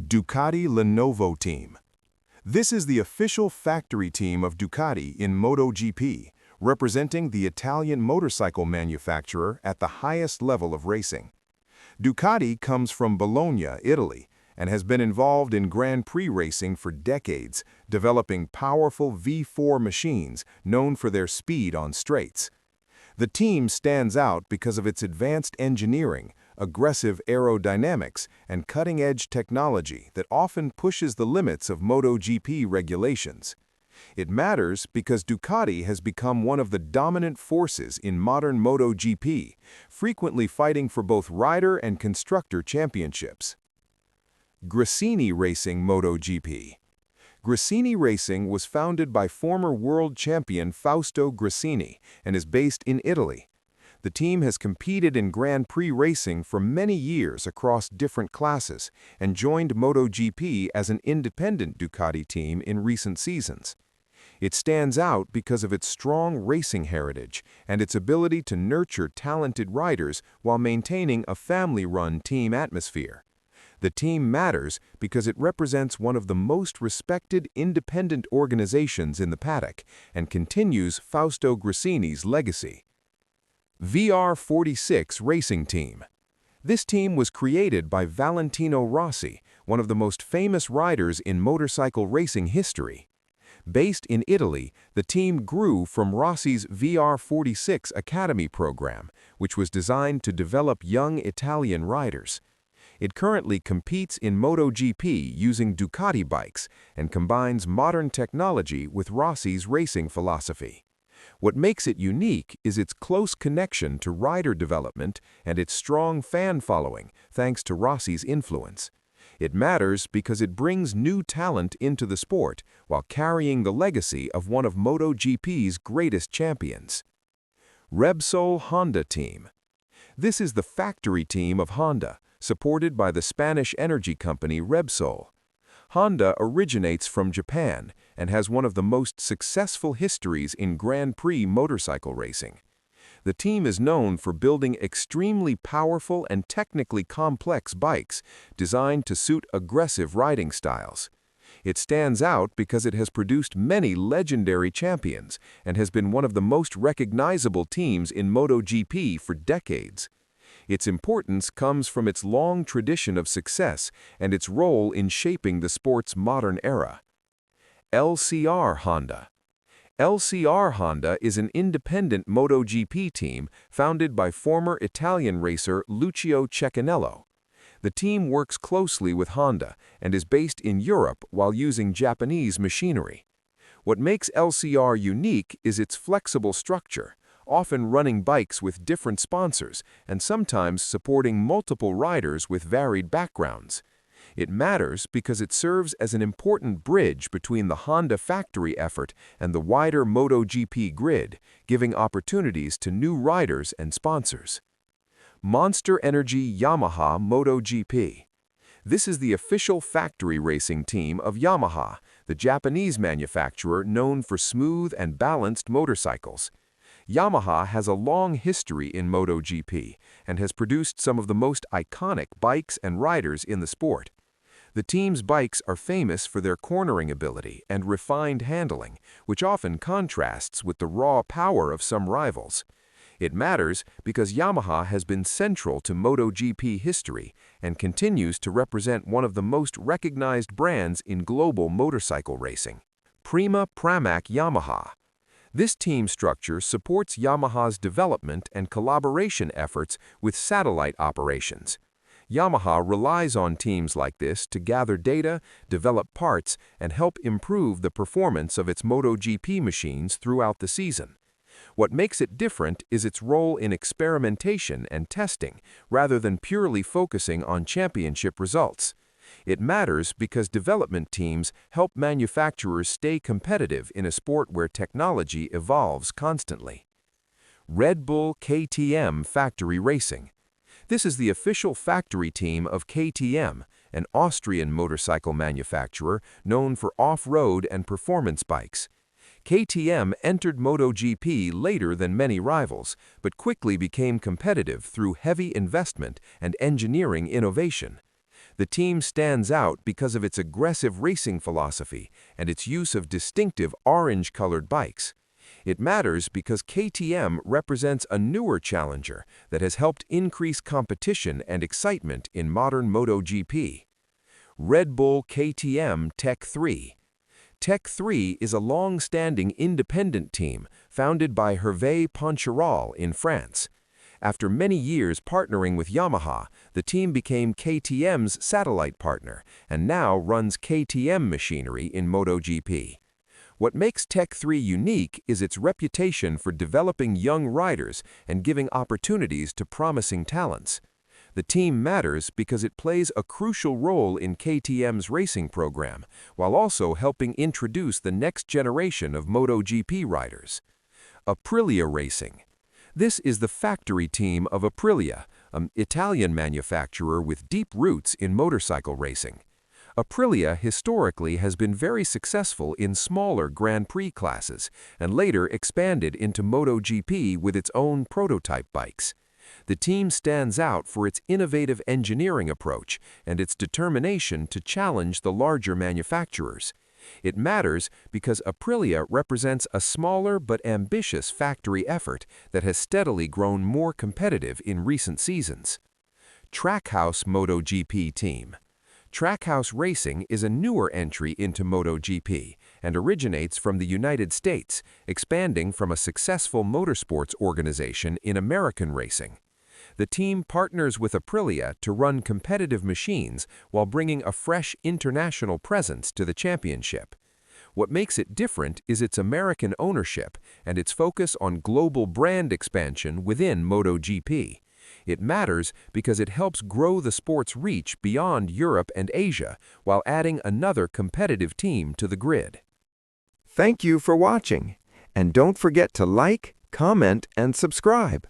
Ducati Lenovo Team. This is the official factory team of Ducati in MotoGP, representing the Italian motorcycle manufacturer at the highest level of racing. Ducati comes from Bologna, Italy, and has been involved in Grand Prix racing for decades, developing powerful V4 machines known for their speed on straights. The team stands out because of its advanced engineering, aggressive aerodynamics, and cutting-edge technology that often pushes the limits of MotoGP regulations. It matters because Ducati has become one of the dominant forces in modern MotoGP, frequently fighting for both rider and constructor championships. Gresini Racing MotoGP. Gresini Racing was founded by former world champion Fausto Gresini and is based in Italy. The team has competed in Grand Prix racing for many years across different classes and joined MotoGP as an independent Ducati team in recent seasons. It stands out because of its strong racing heritage and its ability to nurture talented riders while maintaining a family-run team atmosphere. The team matters because it represents one of the most respected independent organizations in the paddock and continues Fausto Gresini's legacy. VR46 Racing Team. This team was created by Valentino Rossi, one of the most famous riders in motorcycle racing history. Based in Italy, the team grew from Rossi's VR46 Academy program, which was designed to develop young Italian riders. It currently competes in MotoGP using Ducati bikes and combines modern technology with Rossi's racing philosophy. What makes it unique is its close connection to rider development and its strong fan following, thanks to Rossi's influence. It matters because it brings new talent into the sport while carrying the legacy of one of MotoGP's greatest champions. Repsol Honda Team. This is the factory team of Honda, supported by the Spanish energy company Repsol. Honda originates from Japan and has one of the most successful histories in Grand Prix motorcycle racing. The team is known for building extremely powerful and technically complex bikes designed to suit aggressive riding styles. It stands out because it has produced many legendary champions and has been one of the most recognizable teams in MotoGP for decades. Its importance comes from its long tradition of success and its role in shaping the sport's modern era. LCR Honda. LCR Honda is an independent MotoGP team founded by former Italian racer Lucio Cecchinello. The team works closely with Honda and is based in Europe while using Japanese machinery. What makes LCR unique is its flexible structure, often running bikes with different sponsors and sometimes supporting multiple riders with varied backgrounds. It matters because it serves as an important bridge between the Honda factory effort and the wider MotoGP grid, giving opportunities to new riders and sponsors. Monster Energy Yamaha MotoGP. This is the official factory racing team of Yamaha, the Japanese manufacturer known for smooth and balanced motorcycles. Yamaha has a long history in MotoGP and has produced some of the most iconic bikes and riders in the sport. The team's bikes are famous for their cornering ability and refined handling, which often contrasts with the raw power of some rivals. It matters because Yamaha has been central to MotoGP history and continues to represent one of the most recognized brands in global motorcycle racing. Pramac Yamaha. This team structure supports Yamaha's development and collaboration efforts with satellite operations. Yamaha relies on teams like this to gather data, develop parts, and help improve the performance of its MotoGP machines throughout the season. What makes it different is its role in experimentation and testing, rather than purely focusing on championship results. It matters because development teams help manufacturers stay competitive in a sport where technology evolves constantly. Red Bull KTM Factory Racing. This is the official factory team of KTM, an Austrian motorcycle manufacturer known for off-road and performance bikes. KTM entered MotoGP later than many rivals, but quickly became competitive through heavy investment and engineering innovation. The team stands out because of its aggressive racing philosophy and its use of distinctive orange-colored bikes. It matters because KTM represents a newer challenger that has helped increase competition and excitement in modern MotoGP. Red Bull KTM Tech 3. Tech 3 is a long-standing independent team founded by Hervé Poncharal in France. After many years partnering with Yamaha, the team became KTM's satellite partner and now runs KTM machinery in MotoGP. What makes Tech 3 unique is its reputation for developing young riders and giving opportunities to promising talents. The team matters because it plays a crucial role in KTM's racing program, while also helping introduce the next generation of MotoGP riders. Aprilia Racing. This is the factory team of Aprilia, an Italian manufacturer with deep roots in motorcycle racing. Aprilia historically has been very successful in smaller Grand Prix classes and later expanded into MotoGP with its own prototype bikes. The team stands out for its innovative engineering approach and its determination to challenge the larger manufacturers. It matters because Aprilia represents a smaller but ambitious factory effort that has steadily grown more competitive in recent seasons. Trackhouse MotoGP Team. Trackhouse Racing is a newer entry into MotoGP and originates from the United States, expanding from a successful motorsports organization in American racing. The team partners with Aprilia to run competitive machines while bringing a fresh international presence to the championship. What makes it different is its American ownership and its focus on global brand expansion within MotoGP. It matters because it helps grow the sport's reach beyond Europe and Asia while adding another competitive team to the grid. Thank you for watching, and don't forget to like, comment, and subscribe.